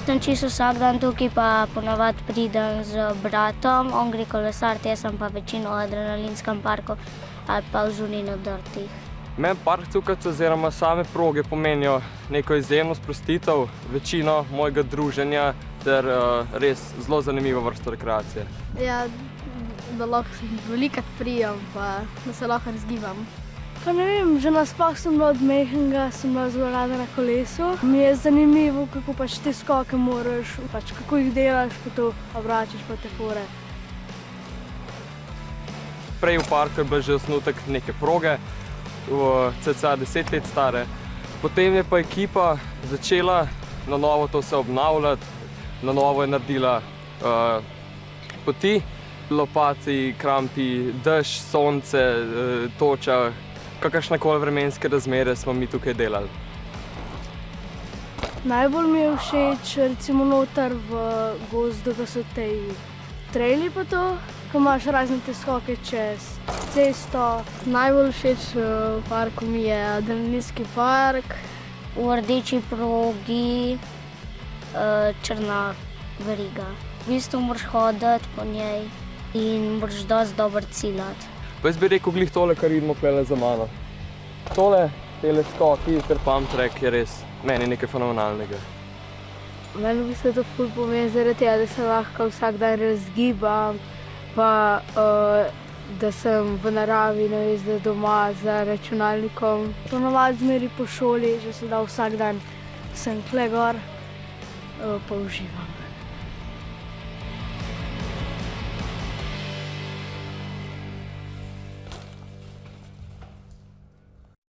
Nisem čisto vsak dan tukaj, pa ponavadi pridem z bratom, on gre kolesart, jaz sem pa večino v adrenalinskem parku ali pa v zunino Drtih. Meni park Cukrc oziroma same proge pomenijo neko izjemno sprostitev, večino mojega druženja ter res zelo zanimivo vrsto rekreacije. Ja, da lahko velikokrat prijem, pa da se lahko razgibam. Pa ne vem, že nasploh sem bila od majhnega, sem bila zelo rada na kolesu. Mi je zanimivo, kako pač te skoke moraš, pač kako jih delaš, pa to vračaš pa te fore. Prej v parku je bil že osnutek neke proge, cca 10 let stare. Potem je pa ekipa začela na novo to se obnavljati, na novo je naredila poti, lopati, krampi, dež, sonce, toča, kakršnekoli vremenske razmere smo mi tukaj delali. Najbolj mi je všeč recimo noter v gozdu, ko so tej traili pa to, ko imaš razne te skoke čez cesto. Najbolj všeč v parku mi je adrenalinski park. V rdeči progi črna veriga. V bistvu moraš hoditi po njej in moraš dosti dobro ciljati. Pa jaz bi rekel glih tole, kar vidimo tukaj za mano. Tele skoki ter pump track je res meni nekaj fenomenalnega. Meni v bistvu to ful pomeni zaradi tega, da se lahko vsak dan razgibam, pa da sem v naravi, namesto doma za računalnikom. Ponavadi zmeri po šoli, že se da vsak dan sem tukaj gor, pa uživam.